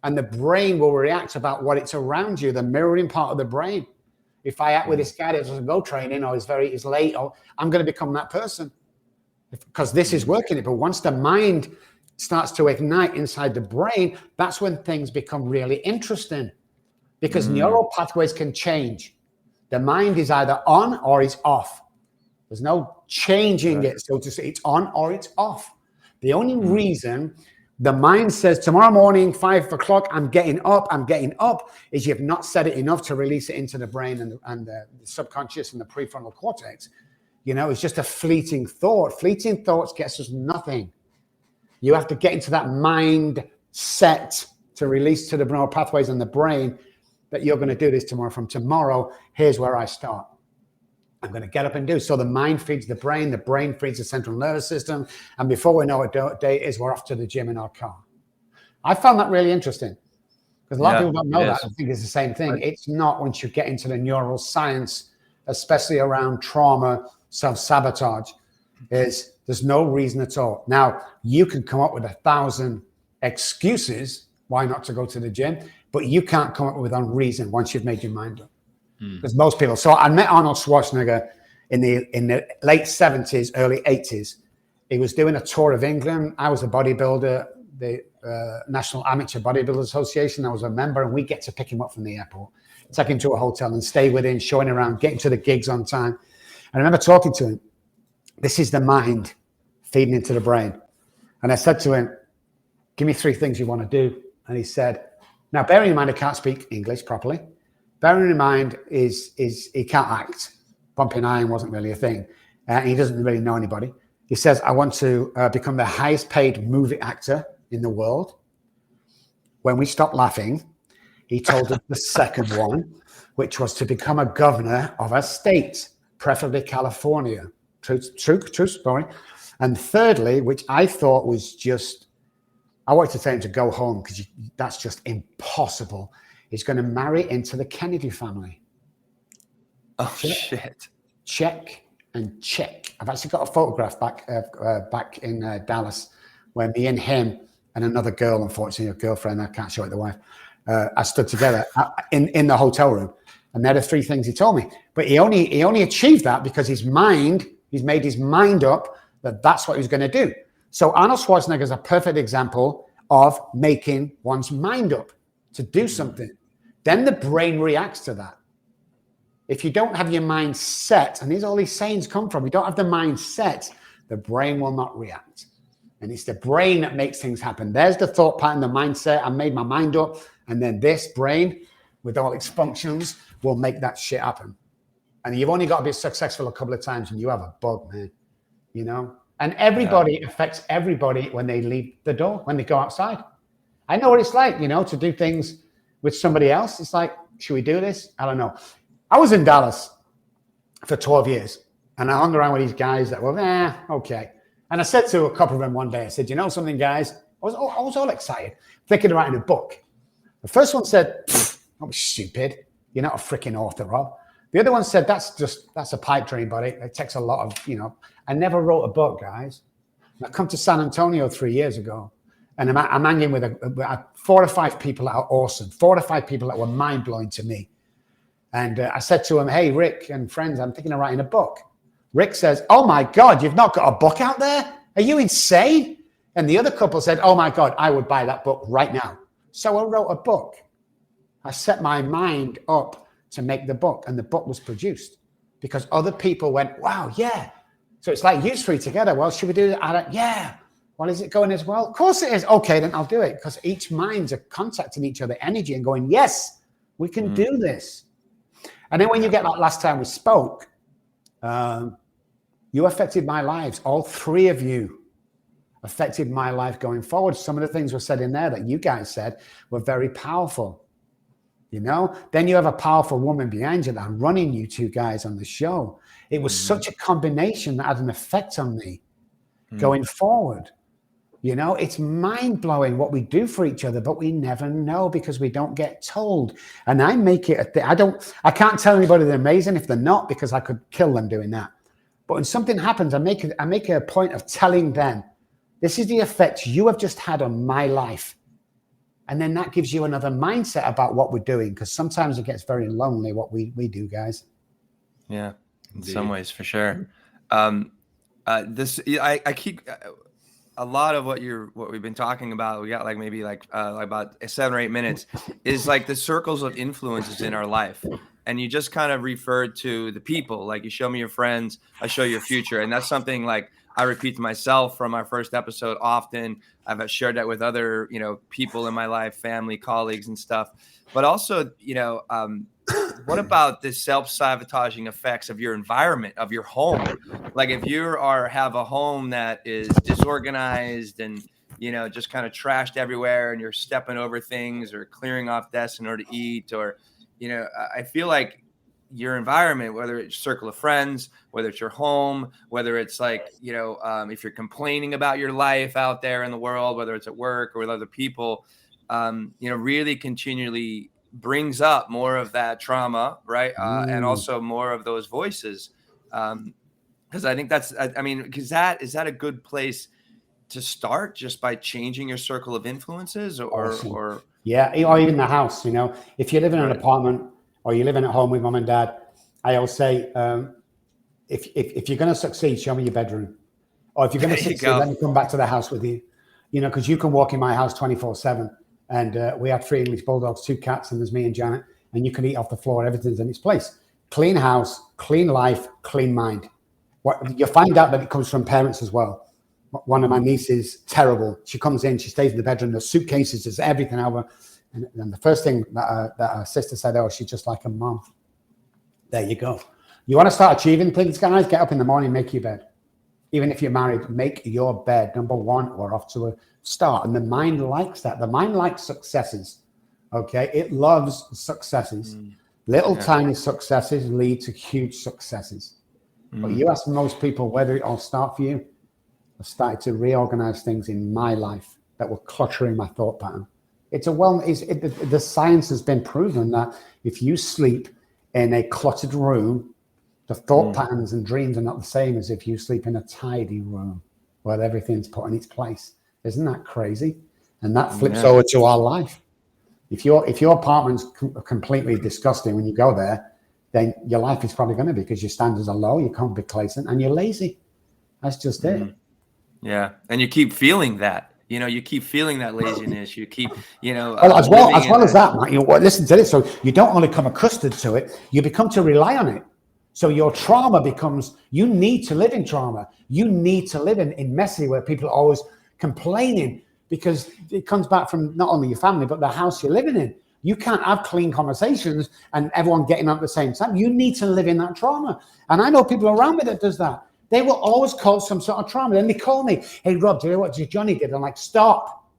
and the brain will react about what it's around you, the mirroring part of the brain. If I act with this guy that doesn't go training, or is late, or I'm going to become that person because this is working. But once the mind starts to ignite inside the brain, that's when things become really interesting, because neural pathways can change. The mind is either on or it's off. There's no changing it. So to say, it's on or it's off. The only reason the mind says tomorrow morning, 5 o'clock, I'm getting up, is you've not said it enough to release it into the brain and the subconscious and the prefrontal cortex. It's just a fleeting thought. Fleeting thoughts gets us nothing. You have to get into that mind set to release to the neural pathways in the brain that you're going to do this tomorrow. From tomorrow, here's where I start. I'm going to get up and do. So the mind feeds the brain feeds the central nervous system. And before we know what day it is, we're off to the gym in our car. I found that really interesting, because a lot of people don't know that. I think it's the same thing. Right. It's not, once you get into the neural science, especially around trauma, self-sabotage, there's no reason at all. Now, you can come up with 1,000 excuses why not to go to the gym, but you can't come up with a reason once you've made your mind up. Because most people. So I met Arnold Schwarzenegger in the late 70s, early 80s. He was doing a tour of England. I was a bodybuilder, the National Amateur Bodybuilders Association. I was a member, and we get to pick him up from the airport, take him to a hotel and stay with him, showing around, getting to the gigs on time. And I remember talking to him. This is the mind feeding into the brain. And I said to him, give me 3 things you want to do. And he said, now bearing in mind I can't speak English properly. Bearing in mind is he can't act. Bumping iron wasn't really a thing. He doesn't really know anybody. He says, I want to become the highest paid movie actor in the world. When we stopped laughing, he told us the second one, which was to become a governor of a state, preferably California. True story. And thirdly, which I thought was just, I wanted to tell him to go home, because that's just impossible. He's going to marry into the Kennedy family. Oh, shit. Check and check. I've actually got a photograph back in Dallas where me and him and another girl, unfortunately, a girlfriend, I can't show it, the wife, I stood together in the hotel room. And they're the 3 things he told me. But he only achieved that because he's made his mind up that that's what he was going to do. So Arnold Schwarzenegger is a perfect example of making one's mind up to do something. Then the brain reacts to that. If you don't have your mind set, and these all these sayings come from, you don't have the mind set, the brain will not react. And it's the brain that makes things happen. There's the thought pattern, the mindset. I made my mind up. And then this brain, with all its functions, will make that shit happen. And you've only got to be successful a couple of times and you have a bug, man. You know? And everybody affects everybody when they leave the door, when they go outside. I know what it's like, you know, to do things with somebody else. It's like, should we do this? I don't know. I was in Dallas for 12 years and I hung around with these guys that were, okay. And I said to a couple of them one day, I said, you know something, guys? I was all excited, thinking of writing a book. The first one said, that was stupid. You're not a freaking author, Rob. The other one said, that's a pipe dream, buddy. It takes a lot of, you know. I never wrote a book, guys. I come to San Antonio 3 years ago, and I'm hanging with 4 or 5 people that are awesome, 4 or 5 people that were mind-blowing to me. And I said to him, hey, Rick and friends, I'm thinking of writing a book. Rick says, oh, my God, you've not got a book out there? Are you insane? And the other couple said, oh, my God, I would buy that book right now. So I wrote a book. I set my mind up to make the book, and the book was produced because other people went, wow, yeah. So it's like you three together. Well, should we do that? Yeah. Well, is it going as well? Of course it is. Okay, then I'll do it because each minds are contacting each other energy and going, yes, we can do this. And then when you get that last time we spoke, you affected my lives. All 3 of you affected my life going forward. Some of the things were said in there that you guys said were very powerful. You know, then you have a powerful woman behind you that are running you 2 guys on the show. It was such a combination that had an effect on me going forward. You know, it's mind blowing what we do for each other, but we never know because we don't get told. And I make it I can't tell anybody they're amazing if they're not, because I could kill them doing that. But when something happens, I make a point of telling them, this is the effect you have just had on my life. And then that gives you another mindset about what we're doing, because sometimes it gets very lonely what we do, guys. Yeah, in some ways, for sure. I keep a lot of what we've been talking about. We got maybe about 7 or 8 minutes is like the circles of influences in our life. And you just kind of referred to the people, like you show me your friends, I show you your future. And that's something like I repeat to myself from our first episode often. I've shared that with other, people in my life, family, colleagues and stuff. But also, what about the self-sabotaging effects of your environment, of your home? Like if you have a home that is disorganized and, just kind of trashed everywhere and you're stepping over things or clearing off desks in order to eat, or, I feel like your environment, whether it's your circle of friends, whether it's your home, whether it's if you're complaining about your life out there in the world, whether it's at work or with other people, really continually brings up more of that trauma, right? And also more of those voices. Because I think is that a good place to start, just by changing your circle of influences or even the house, if you're living in an apartment or you're living at home with mom and dad, I always say, if you're going to succeed, show me your bedroom. Or if you're going to succeed, let me come back to the house with you, because you can walk in my house 24/7. And we have 3 English bulldogs, 2 cats, and there's me and Janet, and you can eat off the floor. Everything's in its place. Clean house, clean life, clean mind. You'll find out that it comes from parents as well. One of my nieces, terrible. She comes in, she stays in the bedroom, there's suitcases, there's everything over. And the first thing that her sister said, she's just like a mom. There you go. You want to start achieving things, guys? Get up in the morning, make your bed. Even if you're married, make your bed. Number 1, we're off to a start. And the mind likes that. The mind likes successes. Okay? It loves successes. Little tiny successes lead to huge successes. But you ask most people whether it all start for you. I started to reorganize things in my life that were cluttering my thought pattern. The science has been proven that if you sleep in a cluttered room, the thought patterns and dreams are not the same as if you sleep in a tidy room where everything's put in its place. Isn't that crazy? And that flips over to our life. If your apartment's completely disgusting when you go there, then your life is probably going to be, because your standards are low, you can't be complacent, and you're lazy. That's just it. Yeah, and you keep feeling that. You keep feeling that laziness. You keep, as well as that, Mike, listen to this. So you don't only come accustomed to it, you become to rely on it. So your trauma becomes, you need to live in trauma. You need to live in messy, where people are always complaining, because it comes back from not only your family, but the house you're living in. You can't have clean conversations and everyone getting on at the same time. You need to live in that trauma. And I know people around me that does that. They will always cause some sort of trauma. Then they call me, hey, Rob, do you know what Johnny did? I'm like, stop.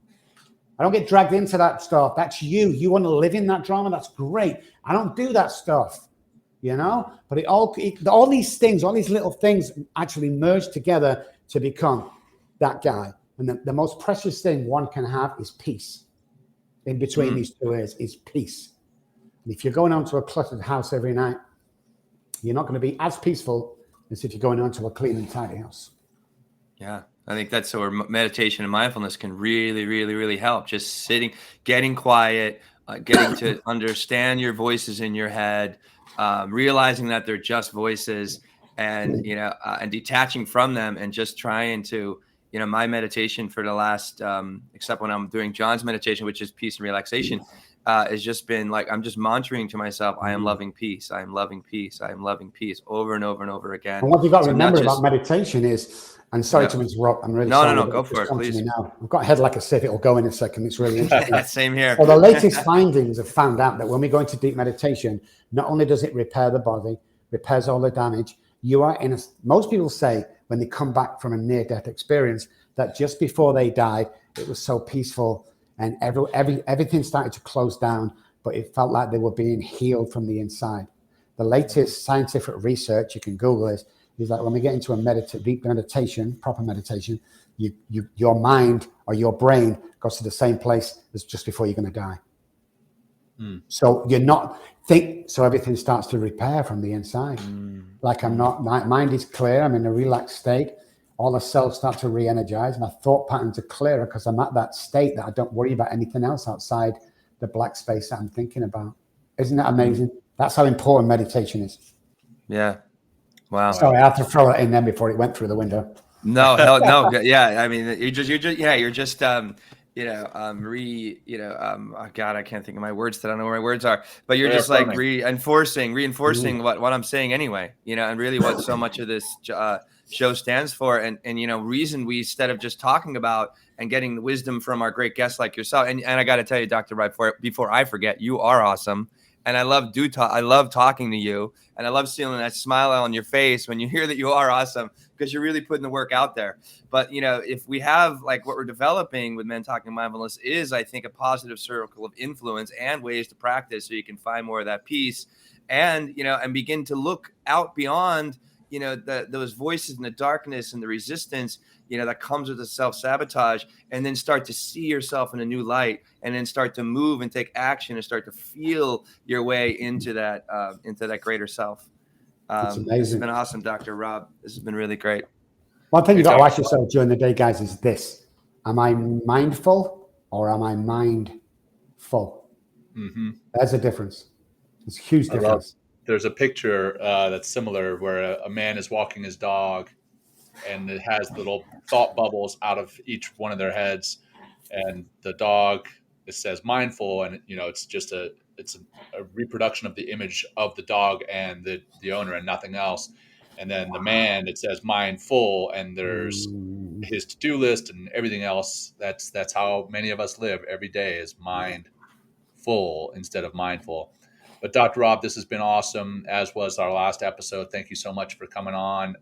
I don't get dragged into that stuff. That's you. You want to live in that drama? That's great. I don't do that stuff, you know? But all these things, all these little things actually merge together to become that guy. And the most precious thing one can have is peace. In between these two is peace. And if you're going onto a cluttered house every night, you're not going to be as peaceful as if you're going onto a clean and tidy house. Yeah, I think that's where meditation and mindfulness can really, really, really help. Just sitting, getting quiet, getting to understand your voices in your head, realizing that they're just voices, and and detaching from them, and just trying to. My meditation for the last, except when I'm doing John's meditation, which is peace and relaxation, has just been like, I'm just mantraing to myself, I am loving peace. I am loving peace. I am loving peace over and over and over again. And what you've got to remember about meditation is, and sorry to interrupt, I'm really sorry. No, go for it, please. Now. I've got a head like a sieve. It'll go in a second. It's really interesting. Same here. Well, the latest findings have found out that when we go into deep meditation, not only does it repair the body, repairs all the damage, most people say when they come back from a near-death experience that just before they died, it was so peaceful and everything started to close down, but it felt like they were being healed from the inside. The latest scientific research, you can Google this, is that when we get into a deep meditation, proper meditation, your mind or your brain goes to the same place as just before you're going to die. So so everything starts to repair from the inside. Like my mind is clear. I'm in a relaxed state. All the cells start to re-energize. My thought patterns are clearer because I'm at that state that I don't worry about anything else outside the black space that I'm thinking about. Isn't that amazing? That's how important meditation is. Yeah. Wow. Sorry, I have to throw it in there before it went through the window. No. Yeah. I mean, you're just God, I can't think of my words that I don't know where my words are, but you're just like reinforcing what I'm saying anyway, and really what so much of this show stands for. And reason we, instead of just talking about and getting the wisdom from our great guests like yourself. And I got to tell you, Dr. Robb, before I forget, you are awesome. And I love talking to you, and I love seeing that smile on your face when you hear that you are awesome, because you're really putting the work out there. But, if we have like what we're developing with Men Talking Mindfulness is, I think, a positive circle of influence and ways to practice so you can find more of that peace and, and begin to look out beyond, those voices in the darkness and the resistance, that comes with the self-sabotage, and then start to see yourself in a new light, and then start to move and take action and start to feel your way into that greater self. It's amazing. This has been awesome, Dr. Robb. This has been really great. One thing you've got to ask yourself during the day, guys, is this: am I mindful or am I mindful? There's a difference. It's a huge difference. There's a picture that's similar where a man is walking his dog, and it has little thought bubbles out of each one of their heads, and the dog, it says mindful, and it's just a reproduction of the image of the dog and the owner and nothing else. And then the man, it says mindful, and there's his to-do list and everything else. That's how many of us live every day, is mindful instead of mindful. But Dr. Robb, this has been awesome, as was our last episode. Thank you so much for coming on.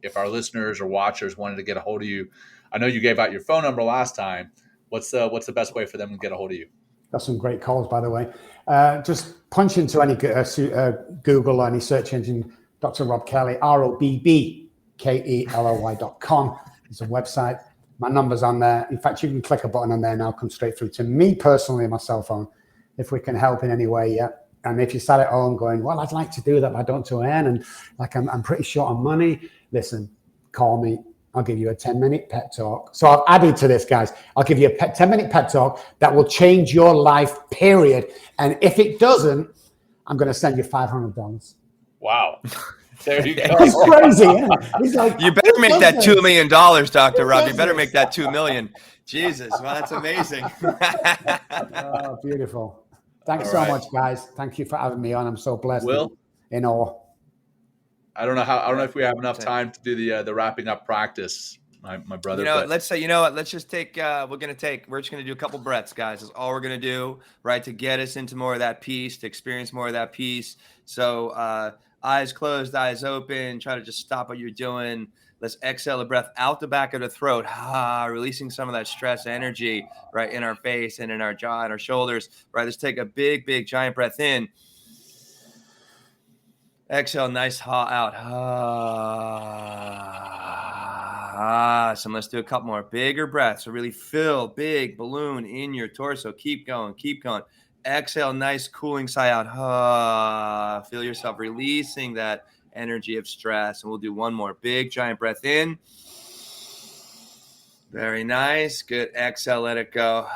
If our listeners or watchers wanted to get a hold of you, I know you gave out your phone number last time. What's the best way for them to get a hold of you? Got some great calls, by the way. Just punch into any Google or any search engine, Dr. Robb Kelly, ROBBKELLY.com. It's a website. My number's on there. In fact, you can click a button on there and I'll come straight through to me personally on my cell phone, if we can help in any way. Yeah. And if you sat at home going, well, I'd like to do that, but I don't to earn, and like I'm pretty short on money, listen, call me. I'll give you a 10-minute pep talk. So I've added to this, guys. I'll give you a 10-minute pep talk that will change your life, period. And if it doesn't, I'm going to send you $500. Wow. There you go. It's crazy, yeah. It's like, you better make that $2 million, Dr. Robb. You better make that $2 million. Jesus, well, that's amazing. Oh, beautiful. Thanks so much, guys. Thank you for having me on. I'm so blessed. Will, in awe. I don't know if we have enough time to do the wrapping up practice, my brother. Let's say, let's just take, we're just going to do a couple breaths, guys. That's all we're going to do, right? To get us into more of that peace, to experience more of that peace. So eyes closed, eyes open, try to just stop what you're doing. Let's exhale a breath out the back of the throat, releasing some of that stress energy, right, in our face and in our jaw and our shoulders, right? Let's take a big, big, giant breath in. Exhale, nice out. So let's do a couple more bigger breaths. So really fill big balloon in your torso. Keep going. Exhale, nice cooling sigh out. Feel yourself releasing that energy of stress. And we'll do one more big giant breath in. Very nice. Good. Exhale, let it go.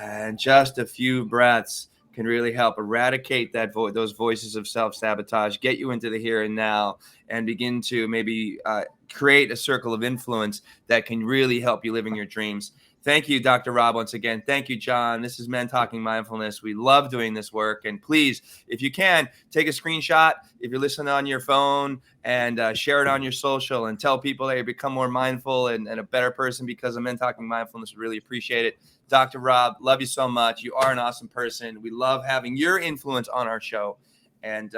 And just a few breaths can really help eradicate those voices of self-sabotage, get you into the here and now, and begin to maybe create a circle of influence that can really help you living your dreams. Thank you, Dr. Robb, once again. Thank you, John. This is Men Talking Mindfulness. We love doing this work. And please, if you can, take a screenshot if you're listening on your phone and share it on your social and tell people that you become more mindful and a better person because of Men Talking Mindfulness. We really appreciate it. Dr. Robb, love you so much. You are an awesome person. We love having your influence on our show. And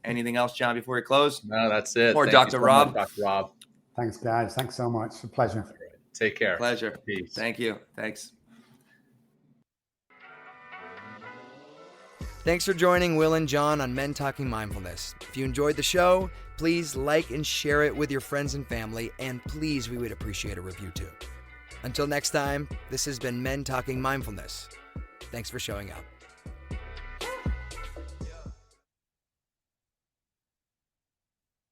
anything else, John, before we close? No, that's it. Or Dr. Robb? Dr. Robb. Thanks, guys. Thanks so much. A pleasure. Take care. Pleasure. Peace. Thank you. Thanks. Thanks for joining Will and John on Men Talking Mindfulness. If you enjoyed the show, please like and share it with your friends and family, and please, we would appreciate a review too. Until next time, this has been Men Talking Mindfulness. Thanks for showing up.